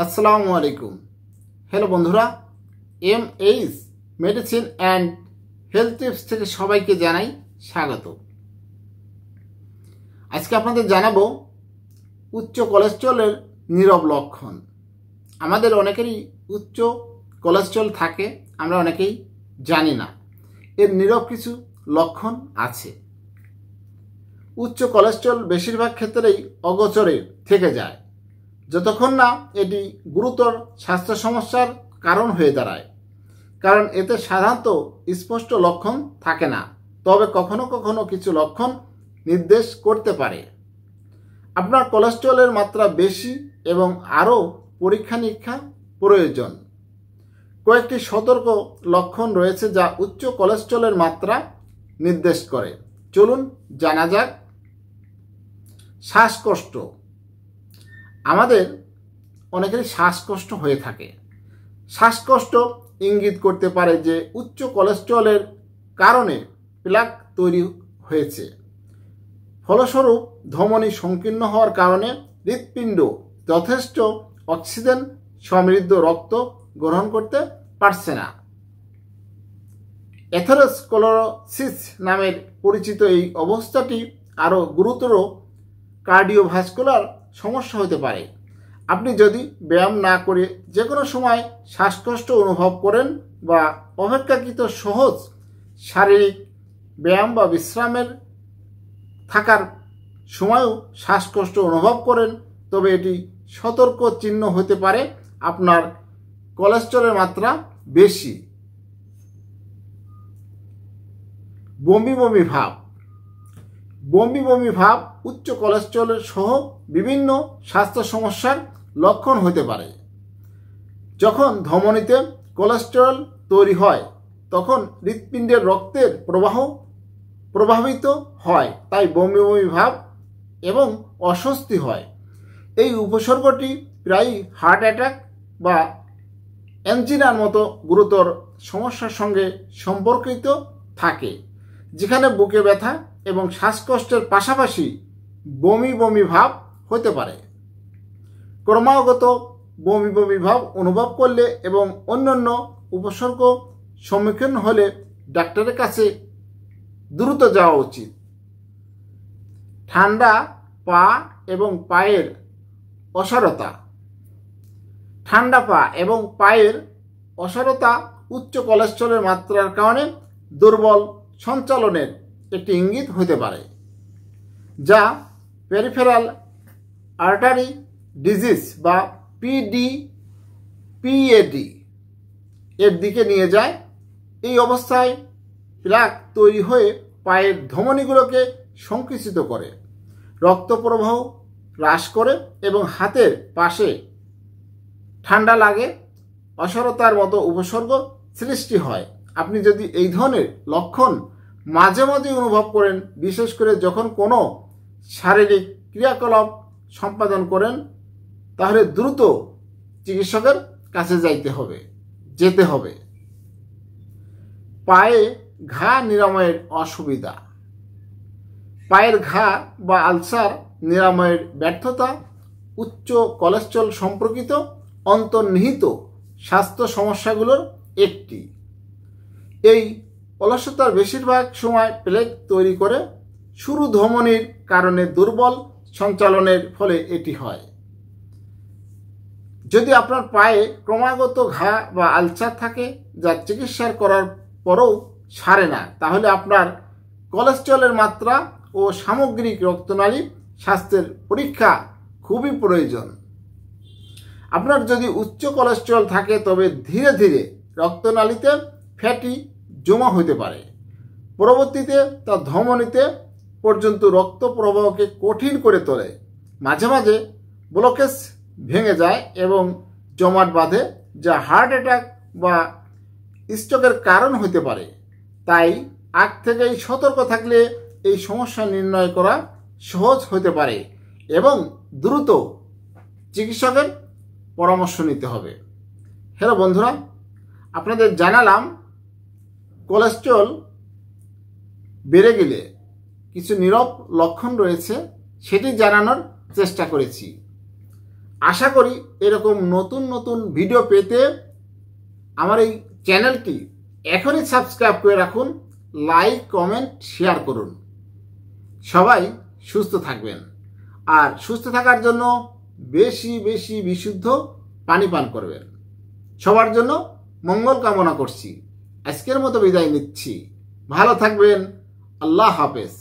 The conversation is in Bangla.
আসসালামু আলাইকুম। হ্যালো বন্ধুরা, MH medicine and health tips থেকে সবাইকে জানাই স্বাগত। আজকে আপনাদের জানাবো উচ্চ কোলেস্টেরলের নীরব লক্ষণ। আমাদের অনেকেরই উচ্চ কোলেস্টেরল থাকে, আমরা অনেকেই জানি না। এর নীরব কিছু লক্ষণ আছে। উচ্চ কোলেস্টেরল বেশিরভাগ ক্ষেত্রেই অগোচরে থেকে যায় যতক্ষণ না এটি গুরুতর স্বাস্থ্য সমস্যার কারণ হয়ে দাঁড়ায়। কারণ এতে সাধারণত স্পষ্ট লক্ষণ থাকে না, তবে কখনো কখনো কিছু লক্ষণ নির্দেশ করতে পারে আপনার কোলেস্টেরলের মাত্রা বেশি এবং আরও পরীক্ষা নিরীক্ষা প্রয়োজন। কয়েকটি সতর্ক লক্ষণ রয়েছে যা উচ্চ কোলেস্টেরলের মাত্রা নির্দেশ করে। চলুন জানা যাক। শ্বাসকষ্ট। আমাদের অনেকেরই শ্বাসকষ্ট হয়ে থাকে। শ্বাসকষ্ট ইঙ্গিত করতে পারে যে উচ্চ কোলেস্টেরলের কারণে প্লাক তৈরি হয়েছে। ফলস্বরূপ ধমনী সংকীর্ণ হওয়ার কারণে হৃৎপিণ্ড যথেষ্ট অক্সিজেন সমৃদ্ধ রক্ত গ্রহণ করতে পারছে না। অ্যাথেরোস্ক্লেরোসিস নামের পরিচিত এই অবস্থাটি আরও গুরুতর কার্ডিওভাস্কুলার সমস্যা হতে পারে। আপনি যদি ব্যায়াম না করে যে কোনো সময় শ্বাসকষ্ট অনুভব করেন বা অপেক্ষাকৃত সহজ শারীরিক ব্যায়াম বা বিশ্রামের থাকার সময়ও শ্বাসকষ্ট অনুভব করেন, তবে এটি সতর্ক চিহ্ন হতে পারে আপনার কোলেস্টেরলের মাত্রা বেশি। বমি বমি ভাব। বমি বমি ভাব উচ্চ কোলেস্টেরলের সহ বিভিন্ন স্বাস্থ্য সমস্যার লক্ষণ হতে পারে। যখন ধমনীতে কোলেস্টেরল তৈরি হয় তখন হৃৎপিণ্ডের রক্তের প্রবাহ প্রভাবিত হয়, তাই বমি বমি ভাব এবং অস্বস্তি হয়। এই উপসর্গটি প্রায়ই হার্ট অ্যাটাক বা অ্যাঞ্জিনার মতো গুরুতর সমস্যার সঙ্গে সম্পর্কিত থাকে, যেখানে বুকে ব্যথা এবং শ্বাসকষ্টের পাশাপাশি বমি বমি ভাব হতে পারে। ক্রমাগত বমি বমি ভাব অনুভব করলে এবং অন্যান্য উপসর্গ সম্মুখীন হলে ডাক্তারের কাছে দ্রুত যাওয়া উচিত। ঠান্ডা পা এবং পায়ের অসাড়তা। ঠান্ডা পা এবং পায়ের অসাড়তা উচ্চ কোলেস্টেরলের মাত্রার কারণে দুর্বল সঞ্চালনের একটি ইঙ্গিত হতে পারে, যা পেরিফেরাল আর্টারি ডিজিজ বা পিএডি এর দিকে নিয়ে যায়। এই অবস্থায় প্লাক তৈরি হয়ে পায়ের ধমনীগুলোকে সংকুচিত করে, রক্ত প্রবাহ হ্রাস করে এবং হাতের পাশে ঠান্ডা লাগে, অসাড়তার মতো উপসর্গ সৃষ্টি হয়। আপনি যদি এই ধরনের লক্ষণ মাঝে মাঝে অনুভব করেন, বিশেষ করে যখন কোনো শারীরিক ক্রিয়াকলাপ সম্পাদন করেন, তাহলে দ্রুত চিকিৎসকের কাছে যেতে হবে। পায়ে ঘা নিরাময়ের অসুবিধা। পায়ের ঘা বা আলসার নিরাময়ের ব্যর্থতা উচ্চ কোলেস্টেরল সম্পর্কিত অন্তর্নিহিত স্বাস্থ্য সমস্যাগুলোর একটি। এই অলসতার বেশিরভাগ সময় প্লেগ তৈরি করে শুরু ধমনীর কারণে দুর্বল সঞ্চালনের ফলে এটি হয়। যদি আপনার পায়ে ক্রমাগত ঘা বা আলসার থাকে যা চিকিৎসা করার পরেও সারে না, তাহলে আপনার কোলেস্টেরলের মাত্রা ও সামগ্রিক রক্তনালী স্বাস্থ্যের পরীক্ষা খুবই প্রয়োজন। আপনার যদি উচ্চ কোলেস্টেরল থাকে তবে ধীরে ধীরে রক্তনালীতে ফ্যাটি জমা হতে পারে। পরবর্তীতে তা ধমনীতে পর্যন্ত রক্ত প্রবাহকে কঠিন করে তোলে। মাঝে মাঝে ব্লকেজ ভেঙে যায় এবং জমাট বাঁধে, যা হার্ট অ্যাটাক বা স্ট্রোকের কারণ হতে পারে। তাই আগ থেকেই সতর্ক থাকলে এই সমস্যা নির্ণয় করা সহজ হতে পারে এবং দ্রুত চিকিৎসকের পরামর্শ নিতে হবে। হ্যালো বন্ধুরা, আপনাদের জানালাম কোলেস্টেরল বেড়ে গেলে কিছু নীরব লক্ষণ রয়েছে, সেটি জানানোর চেষ্টা করেছি। আশা করি এরকম নতুন নতুন ভিডিও পেতে আমার এই চ্যানেলটি এখনই সাবস্ক্রাইব করে রাখুন, লাইক কমেন্ট শেয়ার করুন। সবাই সুস্থ থাকবেন, আর সুস্থ থাকার জন্য বেশি বেশি বিশুদ্ধ পানি পান করবেন। সবার জন্য মঙ্গল কামনা করছি। আজকের মতো বিদায় নিচ্ছি। ভালো থাকবেন। আল্লাহ হাফেজ।